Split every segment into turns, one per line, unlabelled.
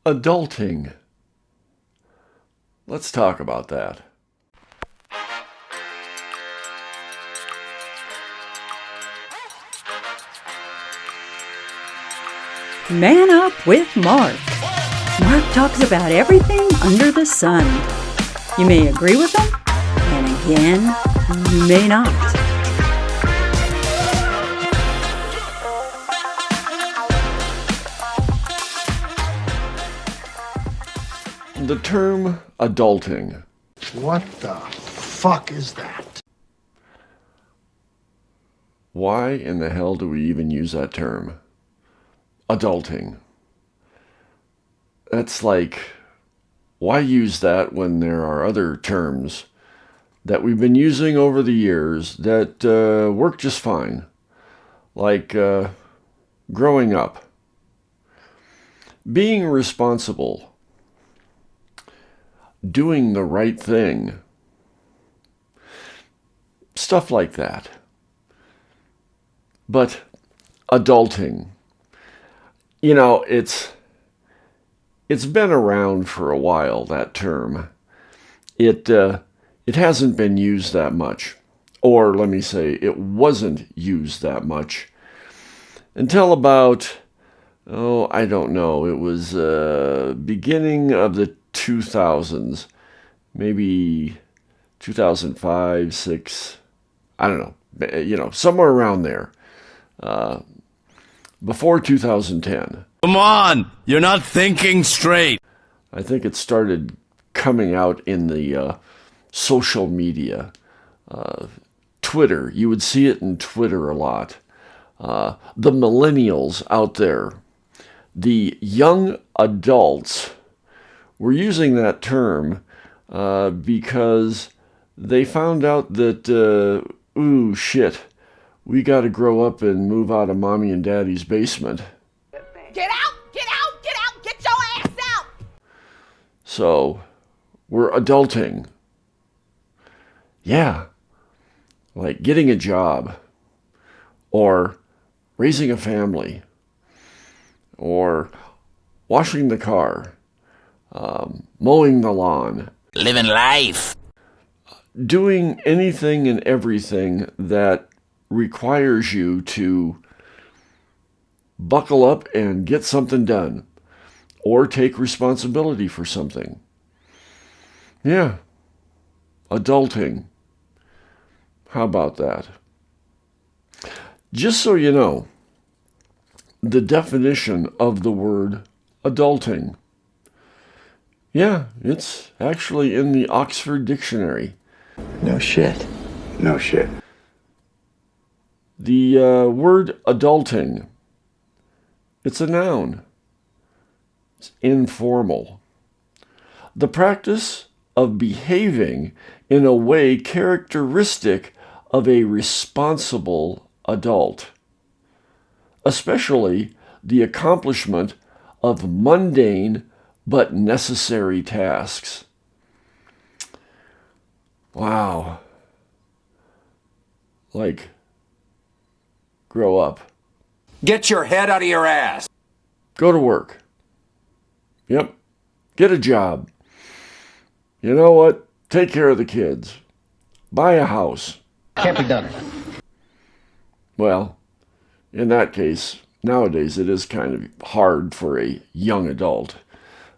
Adulting. Let's talk about that.
Man Up with Mark. Mark talks about everything under the sun. You may agree with him, and again, you may not.
The term adulting.
What the fuck is that?
Why in the hell do we even use that term? Adulting. That's like, why use that when there are other terms that we've been using over the years that work just fine? Like growing up, being responsible, doing the right thing, stuff like that. But adulting, you know, it's been around for a while, that term. It hasn't been used that much. Or let me say, it wasn't used that much until about, I don't know, it was beginning of the 2000s, maybe 2005, 6, I don't know, somewhere around there, before 2010.
Come on, you're not thinking straight.
I think it started coming out in the social media, Twitter. You would see it in Twitter a lot. The millennials out there, the young adults, were using that term because they found out that, shit, we got to grow up and move out of mommy and daddy's basement.
Get out! Get out! Get out! Get your ass out!
So, we're adulting. Yeah, like getting a job, or raising a family, or washing the car, mowing the lawn.
Living life.
Doing anything and everything that requires you to buckle up and get something done, or take responsibility for something. Yeah, adulting. How about that? Just so you know, the definition of the word adulting. Yeah, it's actually in the Oxford Dictionary.
No shit. No shit.
The word adulting, it's a noun. It's informal. The practice of behaving in a way characteristic of a responsible adult, especially the accomplishment of mundane but necessary tasks. Wow. Like, grow up.
Get your head out of your ass.
Go to work. Yep. Get a job. You know what? Take care of the kids. Buy a house.
Can't be done.
Well, in that case, nowadays it is kind of hard for a young adult,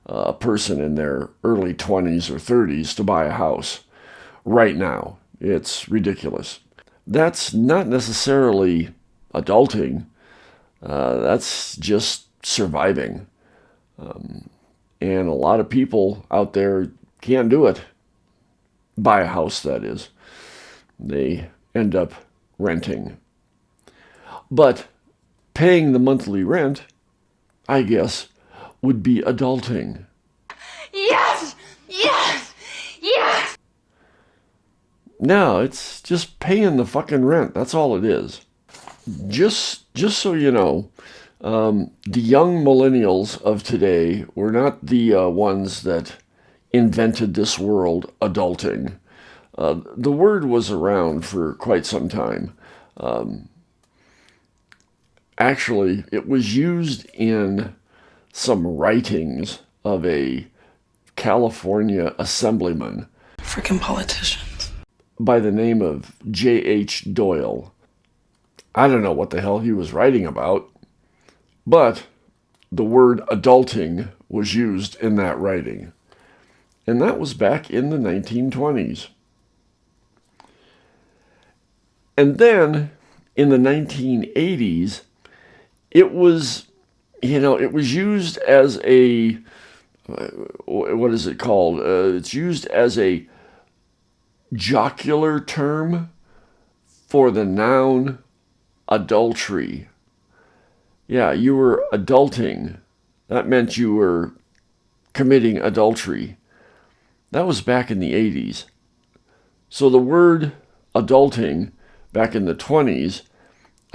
a person in their early 20s or 30s, to buy a house. Right now, it's ridiculous. That's not necessarily adulting. That's just surviving. And a lot of people out there can't do it. Buy a house, that is. They end up renting. But paying the monthly rent, I guess, would be adulting.
Yes! Yes! Yes!
No, it's just paying the fucking rent. That's all it is. Just so you know, the young millennials of today were not the ones that invented this word, adulting. The word was around for quite some time. Actually, it was used in some writings of a California assemblyman
Freaking politicians.
by the name of J.H. Doyle. I don't know what the hell he was writing about, but the word adulting was used in that writing. And that was back in the 1920s. And then in the 1980s, it was used as a, what is it called? It's used as a jocular term for the noun adultery. Yeah, you were adulting. That meant you were committing adultery. That was back in the 80s. So the word adulting back in the 20s,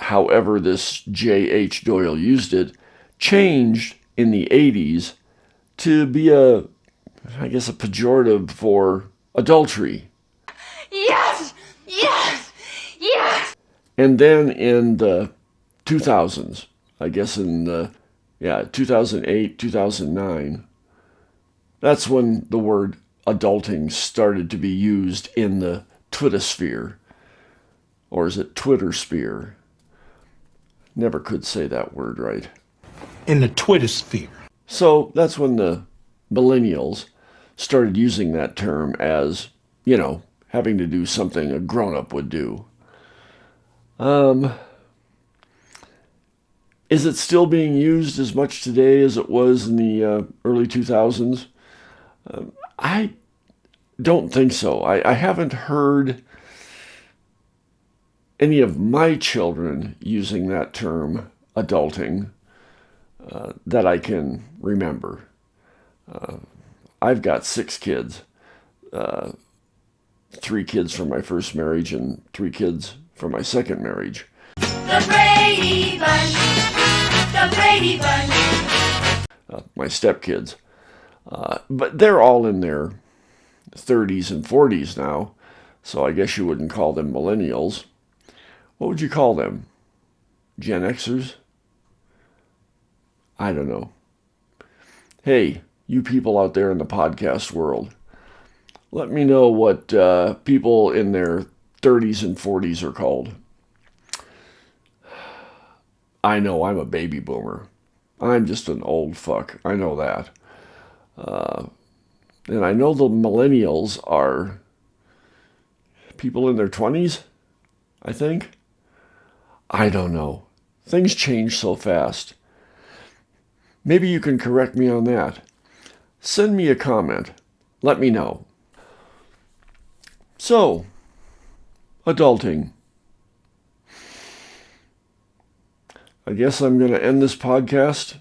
however this J.H. Doyle used it, changed in the 80s to be a pejorative for adultery.
Yes! Yes! Yes!
And then in the 2000s, I guess in 2008, 2009, that's when the word adulting started to be used in the Twittersphere. Or is it Twittersphere? Never could say that word right.
In the Twitter sphere.
So that's when the millennials started using that term as, having to do something a grown-up would do. Is it still being used as much today as it was in the early 2000s? I don't think so. I haven't heard any of my children using that term, adulting, that I can remember. I've got 6 kids, 3 kids from my first marriage and 3 kids from my second marriage.
The Brady Bunch! The Brady Bunch!
My stepkids. But they're all in their 30s and 40s now, so I guess you wouldn't call them millennials. What would you call them? Gen Xers? I don't know. Hey, you people out there in the podcast world, let me know what people in their 30s and 40s are called. I know I'm a baby boomer. I'm just an old fuck. I know that. And I know the millennials are people in their 20s, I think. I don't know. Things change so fast. Maybe you can correct me on that. Send me a comment. Let me know. So, adulting. I guess I'm going to end this podcast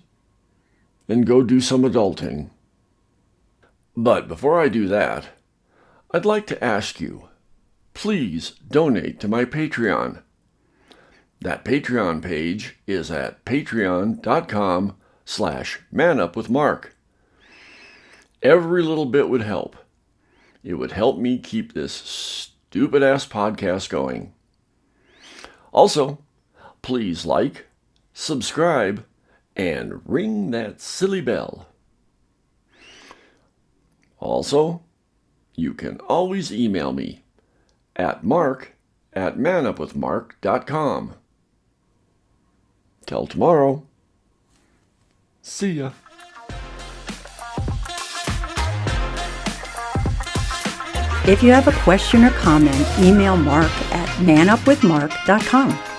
and go do some adulting. But before I do that, I'd like to ask you, please donate to my Patreon. That Patreon page is at patreon.com/manupwithmark. Every little bit would help. It would help me keep this stupid-ass podcast going. Also, please like, subscribe, and ring that silly bell. Also, you can always email me at mark@manupwithmark.com. Till tomorrow. See ya.
If you have a question or comment, email Mark at manupwithmark.com.